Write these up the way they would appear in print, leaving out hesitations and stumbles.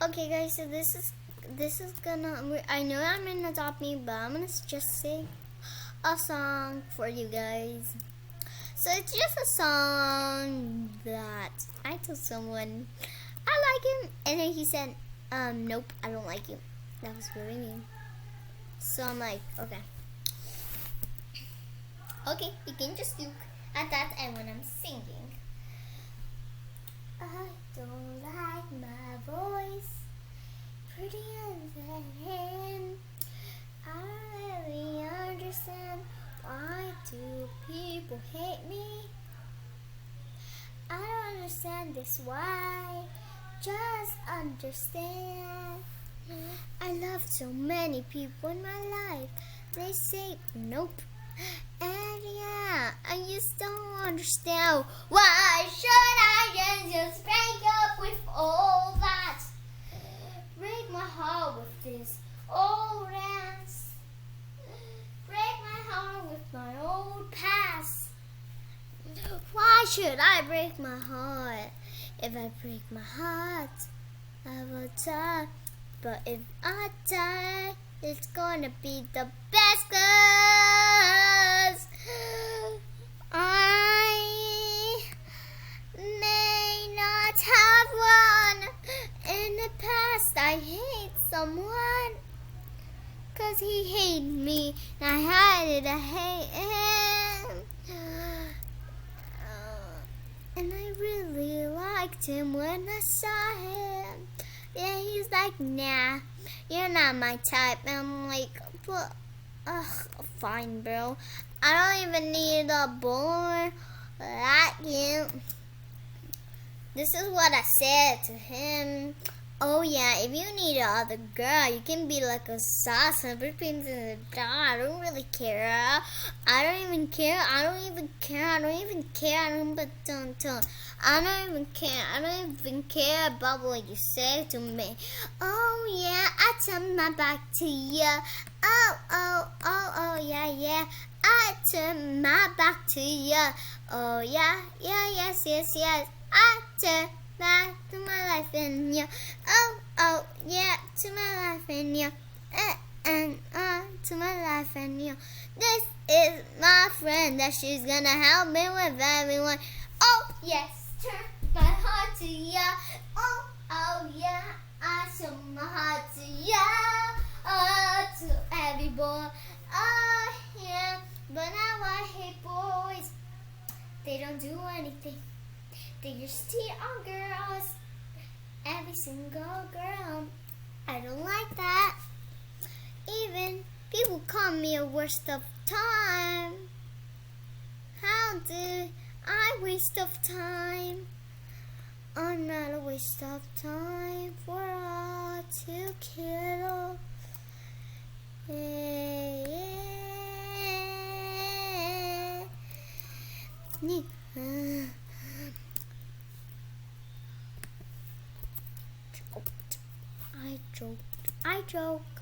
Okay, guys. So this is gonna. I know I'm in Adopt Me, but I'm gonna just sing a song for you guys. So it's just a song that I told someone I like him, and then he said, nope, I don't like you. That was really mean. So I'm like, okay, you can just look at that, and when I'm singing, I don't like my voice, prettier than him. I don't really understand why do people hate me. I don't understand this why. Just understand. I love so many people in my life. They say nope. And yeah, I just don't understand. Why should I just break up with all that? Break my heart with this old dance. Break my heart with my old past. Why should I break my heart? If I break my heart, I will die. But if I die, it's gonna be the best, 'cause I may not have one. In the past, I hate someone 'cause he hated me, and I had to hate him. And I really liked him when I saw him. Yeah, he's like, nah, you're not my type. And I'm like, but, fine, bro. I don't even need a boy like you. This is what I said to him. Oh yeah, if you need another girl, you can be like a sauce and everything's in the dog. I don't really care. I don't even care. I don't even care. I don't even care. I don't even care about what you say to me. Oh yeah, I turn my back to you. Oh yeah. I turn my back to you. Oh yeah, yes. I turn back to my life in you. Oh yeah, to my life in you. And to my life in you. This is my friend that she's gonna help me with everyone. Oh yes, turn my heart to you. Oh yeah, I turn my heart to you. To every boy. Oh yeah, but now I hate boys. They don't do anything. They just cheat on girls. Every single girl. I don't like that. Even people call me a waste of time. How do I waste of time? I'm not a waste of time for all to kill. I joke.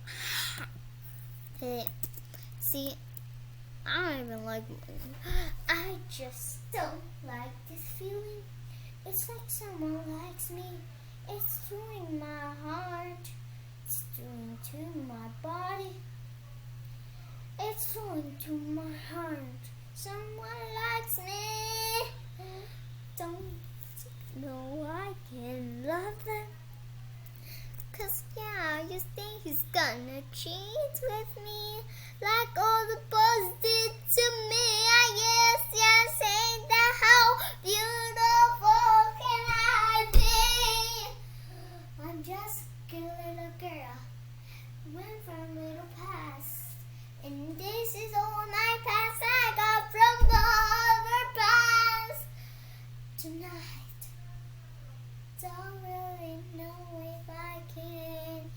Hey, see, I don't even like I just don't like this feeling. It's like someone likes me. It's doing my heart. It's doing to my body. It's doing to my heart. Someone likes me. Don't know I can love them. 'Cause yeah, you think he's gonna cheat with me like all the boys did to me. Yes, ain't that how beautiful can I be? I'm just a little girl, went from little past, and this is all my past I got from other past. Tonight, don't really know if I can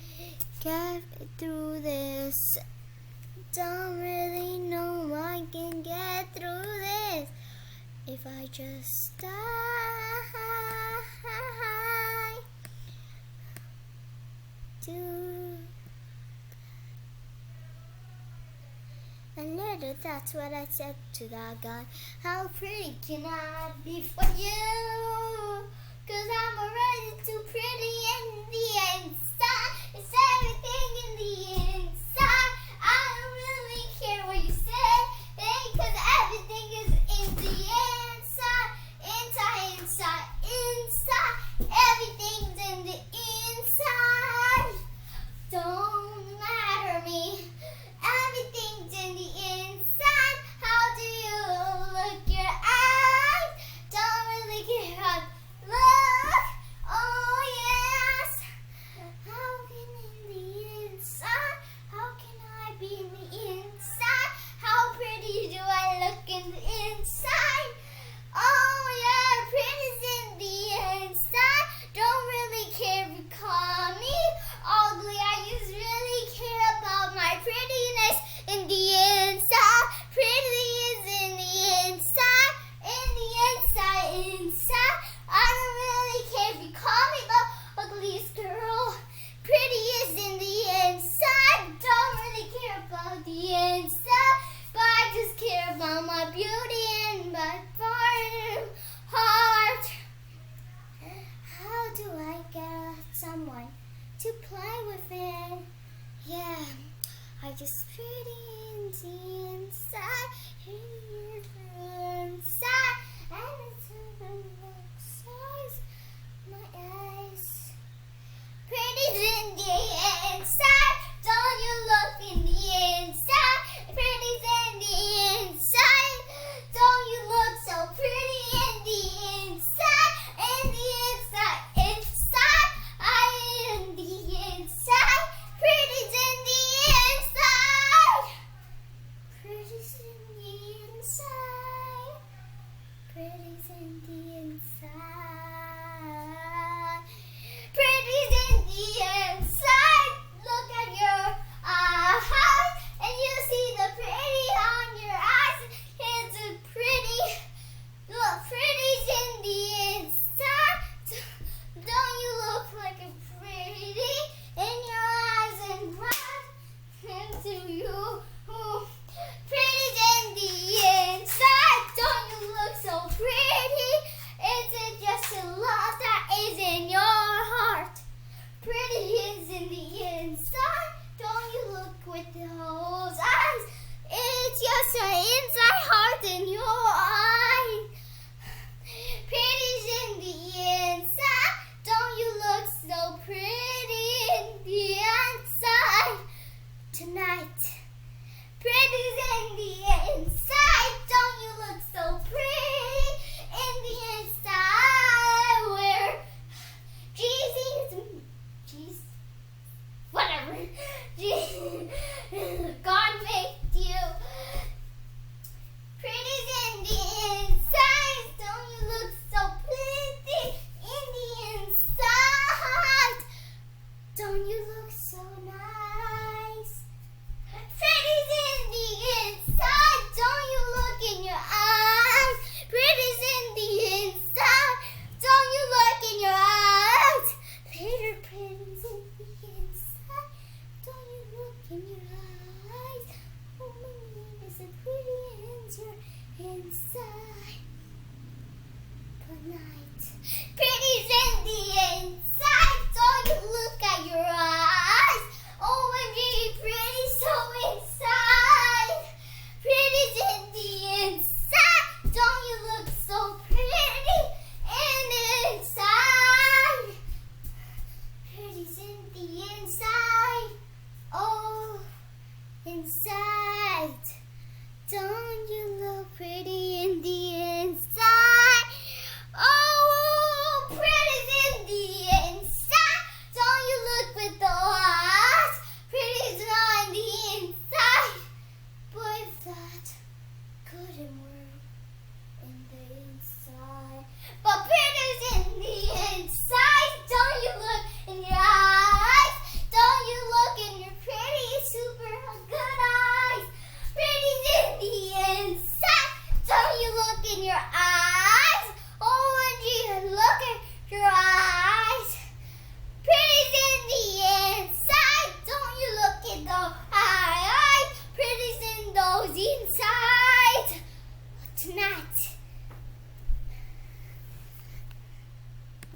get through this. Don't really know I can get through this if I just die. A little, that's what I said to that guy. How pretty can I be for you? 'Cause I'm already too pretty in the end. to play with it. Yeah, I just pretty inside, inside, and it's